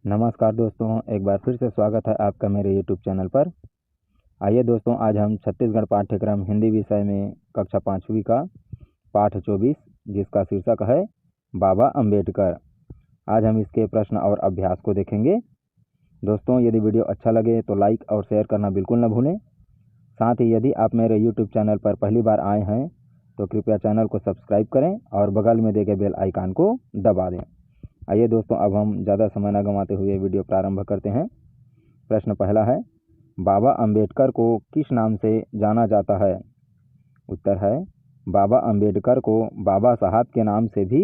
नमस्कार दोस्तों, एक बार फिर से स्वागत है आपका मेरे YouTube चैनल पर। आइए दोस्तों, आज हम छत्तीसगढ़ पाठ्यक्रम हिंदी विषय में कक्षा 5वीं का पाठ 24 जिसका शीर्षक है बाबा अंबेडकर। आज हम इसके प्रश्न और अभ्यास को देखेंगे। दोस्तों, यदि वीडियो अच्छा लगे तो लाइक और शेयर करना बिल्कुल न भूलें। साथ ही यदि आप मेरे YouTube चैनल पर पहली बार आए हैं तो कृपया चैनल को सब्सक्राइब करें और बगल में दिए गए बेल आइकन को दबा दें। आइए दोस्तों, अब हम ज़्यादा समय न गंवाते हुए वीडियो प्रारंभ करते हैं। प्रश्न पहला है, बाबा अंबेडकर को किस नाम से जाना जाता है? उत्तर है, बाबा अंबेडकर को बाबा साहब के नाम से भी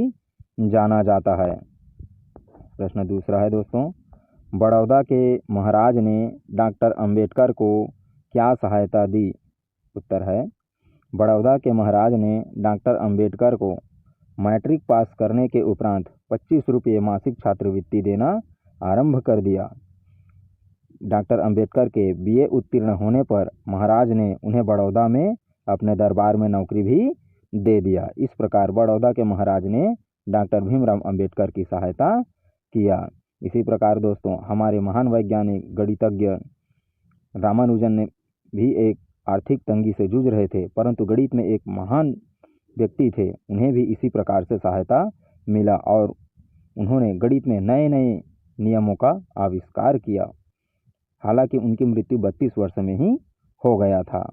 जाना जाता है। प्रश्न दूसरा है दोस्तों, बड़ौदा के महाराज ने डॉक्टर अंबेडकर को क्या सहायता दी? उत्तर है, बड़ौदा के महाराज ने डॉक्टर अंबेडकर को मैट्रिक पास करने के उपरांत 25 रुपये मासिक छात्रवृत्ति देना आरंभ कर दिया। डॉक्टर अंबेडकर के बीए उत्तीर्ण होने पर महाराज ने उन्हें बड़ौदा में अपने दरबार में नौकरी भी दे दिया। इस प्रकार बड़ौदा के महाराज ने डॉक्टर भीमराव अंबेडकर की सहायता किया। इसी प्रकार दोस्तों, हमारे महान वैज्ञानिक गणितज्ञ रामानुजन ने भी एक आर्थिक तंगी से जूझ रहे थे, परंतु गणित में एक महान व्यक्ति थे, उन्हें भी इसी प्रकार से सहायता मिला और उन्होंने गणित में नए नए नियमों का आविष्कार किया। हालांकि उनकी मृत्यु 32 वर्ष में ही हो गया था।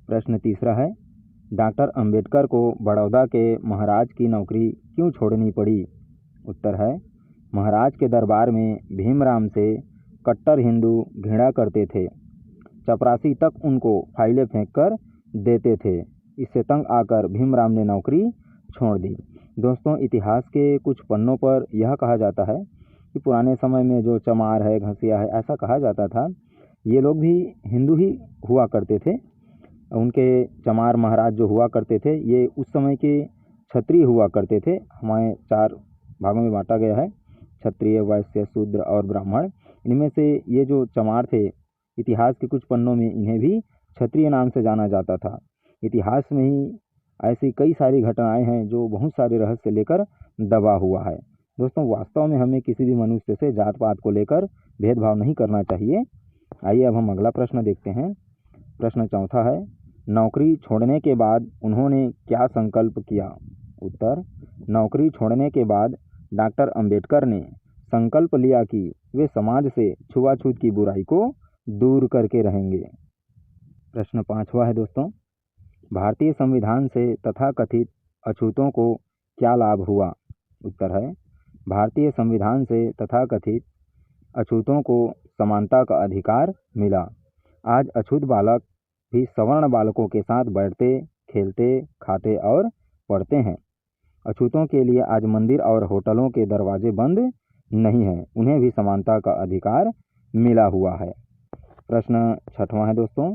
प्रश्न तीसरा है, डॉक्टर अंबेडकर को बड़ौदा के महाराज की नौकरी क्यों छोड़नी पड़ी? उत्तर है, महाराज के दरबार में भीमराव से कट्टर हिंदू घृणा करते थे। चपरासी तक उनको फाइलें फेंक कर देते थे। इससे तंग आकर भीमराव ने नौकरी छोड़ दी। दोस्तों, इतिहास के कुछ पन्नों पर यह कहा जाता है कि पुराने समय में जो चमार है, घसिया है, ऐसा कहा जाता था, ये लोग भी हिंदू ही हुआ करते थे। उनके चमार महाराज जो हुआ करते थे, ये उस समय के क्षत्रिय हुआ करते थे। हमारे 4 भागों में बांटा गया है, क्षत्रिय, वैश्य, शूद्र और ब्राह्मण। इनमें से ये जो चमार थे, इतिहास के कुछ पन्नों में इन्हें भी क्षत्रिय नाम से जाना जाता था। इतिहास में ही ऐसी कई सारी घटनाएं हैं जो बहुत सारे रहस्य लेकर दबा हुआ है। दोस्तों, वास्तव में हमें किसी भी मनुष्य से जात पात को लेकर भेदभाव नहीं करना चाहिए। आइए अब हम अगला प्रश्न देखते हैं। प्रश्न चौथा है, नौकरी छोड़ने के बाद उन्होंने क्या संकल्प किया? उत्तर, नौकरी छोड़ने के बाद डॉक्टर अंबेडकर ने संकल्प लिया कि वे समाज से छुआछूत की बुराई को दूर करके रहेंगे। प्रश्न 5वां है दोस्तों, भारतीय संविधान से तथाकथित अछूतों को क्या लाभ हुआ? उत्तर है, भारतीय संविधान से तथाकथित अछूतों को समानता का अधिकार मिला। आज अछूत बालक भी सवर्ण बालकों के साथ बैठते, खेलते, खाते और पढ़ते हैं। अछूतों के लिए आज मंदिर और होटलों के दरवाजे बंद नहीं हैं, उन्हें भी समानता का अधिकार मिला हुआ है। प्रश्न 6वां है दोस्तों,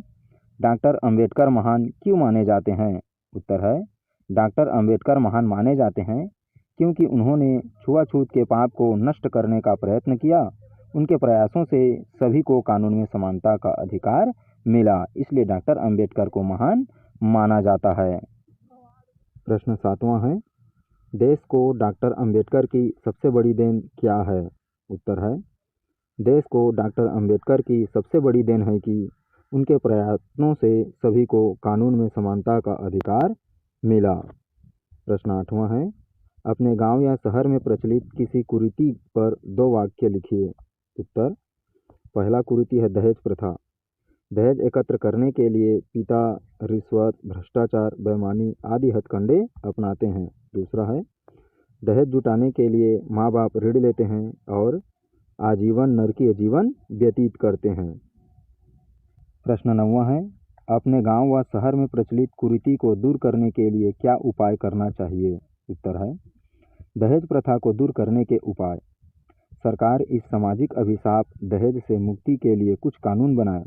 डॉक्टर अंबेडकर महान क्यों माने जाते हैं? उत्तर है, डॉक्टर अंबेडकर महान माने जाते हैं क्योंकि उन्होंने छुआछूत के पाप को नष्ट करने का प्रयत्न किया। उनके प्रयासों से सभी को कानून में समानता का अधिकार मिला, इसलिए डॉक्टर अंबेडकर को महान माना जाता है। प्रश्न 7वां है, देश को डॉक्टर अंबेडकर की सबसे बड़ी देन क्या है? उत्तर है, देश को डॉक्टर अंबेडकर की सबसे बड़ी देन है कि उनके प्रयत्नों से सभी को कानून में समानता का अधिकार मिला। प्रश्न 8वां है, अपने गांव या शहर में प्रचलित किसी कुरीति पर 2 वाक्य लिखिए। उत्तर, पहला कुरीति है दहेज प्रथा। दहेज एकत्र करने के लिए पिता रिश्वत, भ्रष्टाचार, बेईमानी आदि हथकंडे अपनाते हैं। दूसरा है, दहेज जुटाने के लिए माँ बाप ऋण लेते हैं और आजीवन नरकीय जीवन व्यतीत करते हैं। प्रश्न 9वां है, अपने गांव व शहर में प्रचलित कुरीति को दूर करने के लिए क्या उपाय करना चाहिए? उत्तर है, दहेज प्रथा को दूर करने के उपाय। सरकार इस सामाजिक अभिशाप दहेज से मुक्ति के लिए कुछ कानून बनाए।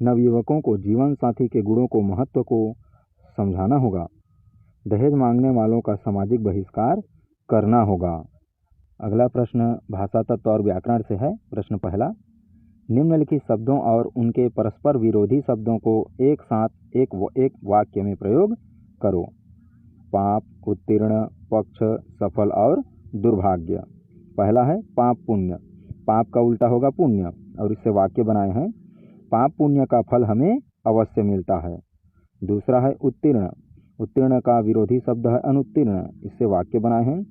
नवयुवकों को जीवन साथी के गुणों को महत्व को समझाना होगा। दहेज मांगने वालों का सामाजिक बहिष्कार करना होगा। अगला प्रश्न भाषा तत्व और व्याकरण से है। प्रश्न पहला, निम्नलिखित शब्दों और उनके परस्पर विरोधी शब्दों को एक साथ एक वाक्य में प्रयोग करो। पाप, उत्तीर्ण, पक्ष, सफल और दुर्भाग्य। पहला है पाप पुण्य, पाप का उल्टा होगा पुण्य, और इससे वाक्य बनाए हैं, पाप पुण्य का फल हमें अवश्य मिलता है। दूसरा है उत्तीर्ण, उत्तीर्ण का विरोधी शब्द है अनुत्तीर्ण, इससे वाक्य बनाए हैं,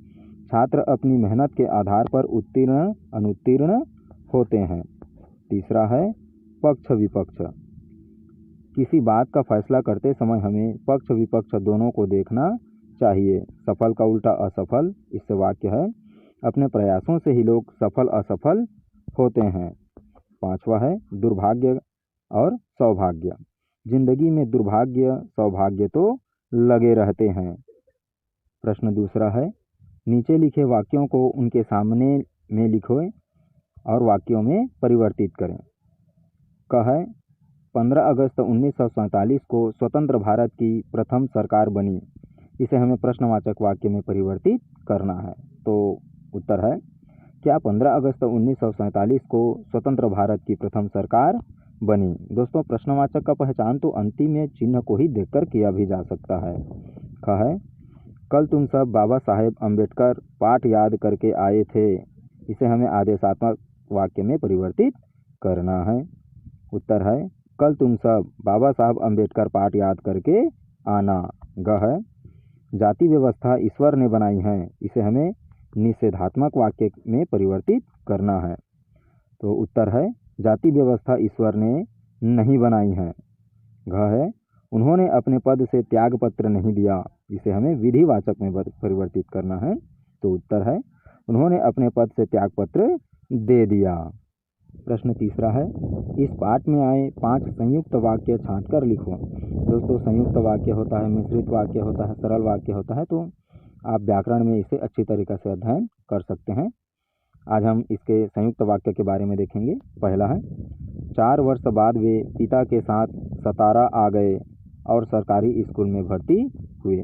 छात्र अपनी मेहनत के आधार पर उत्तीर्ण अनुत्तीर्ण होते हैं। तीसरा है पक्ष विपक्ष, किसी बात का फैसला करते समय हमें पक्ष विपक्ष दोनों को देखना चाहिए। सफल का उल्टा असफल, इससे वाक्य है, अपने प्रयासों से ही लोग सफल असफल होते हैं। पांचवा है दुर्भाग्य और सौभाग्य, जिंदगी में दुर्भाग्य सौभाग्य तो लगे रहते हैं। प्रश्न दूसरा है, नीचे लिखे वाक्यों को उनके सामने में लिखो और वाक्यों में परिवर्तित करें। क है 15 अगस्त 1947 को स्वतंत्र भारत की प्रथम सरकार बनी, इसे हमें प्रश्नवाचक वाक्य में परिवर्तित करना है। तो उत्तर है, क्या 15 अगस्त 1947 को स्वतंत्र भारत की प्रथम सरकार बनी। दोस्तों प्रश्नवाचक का पहचान तो अंतिम चिन्ह को ही देखकर किया भी जा सकता है। ख है, कल तुम सब बाबा साहेब अम्बेडकर पाठ याद करके आए थे, इसे हमें आदेशात्मक वाक्य में परिवर्तित करना है। उत्तर है, कल तुम सब बाबा साहब अम्बेडकर पाठ याद करके आना। ग है, जाति व्यवस्था ईश्वर ने बनाई है, इसे हमें निषेधात्मक वाक्य में परिवर्तित करना है। तो उत्तर है, जाति व्यवस्था ईश्वर ने नहीं बनाई है। घ है, उन्होंने अपने पद से त्याग पत्र नहीं दिया, इसे हमें विधिवाचक में परिवर्तित करना है। तो उत्तर है, उन्होंने अपने पद से त्याग पत्र दे दिया। प्रश्न तीसरा है, इस पाठ में आए 5 संयुक्त वाक्य छांटकर लिखो। दोस्तों संयुक्त वाक्य होता है, मिश्रित वाक्य होता है, सरल वाक्य होता है, तो आप व्याकरण में इसे अच्छी तरीक़े से अध्ययन कर सकते हैं। आज हम इसके संयुक्त वाक्य के बारे में देखेंगे। पहला है, 4 वर्ष बाद वे पिता के साथ सतारा आ गए और सरकारी स्कूल में भर्ती हुए।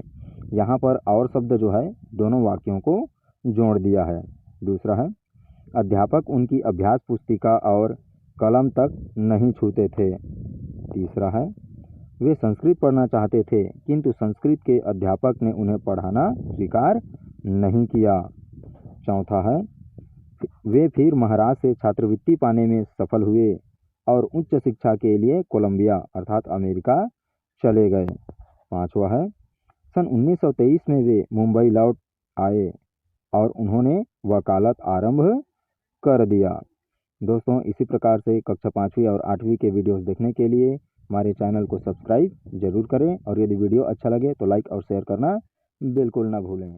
यहाँ पर और शब्द जो है दोनों वाक्यों को जोड़ दिया है। दूसरा है, अध्यापक उनकी अभ्यास पुस्तिका और कलम तक नहीं छूते थे। तीसरा है, वे संस्कृत पढ़ना चाहते थे किंतु संस्कृत के अध्यापक ने उन्हें पढ़ाना स्वीकार नहीं किया। चौथा है, वे फिर महाराज से छात्रवृत्ति पाने में सफल हुए और उच्च शिक्षा के लिए कोलंबिया अर्थात अमेरिका चले गए। पांचवा है, सन 1923 में वे मुंबई लौट आए और उन्होंने वकालत आरंभ कर दिया। दोस्तों इसी प्रकार से कक्षा 5वीं और 8वीं के वीडियोस देखने के लिए हमारे चैनल को सब्सक्राइब जरूर करें और यदि वीडियो अच्छा लगे तो लाइक और शेयर करना बिल्कुल ना भूलें।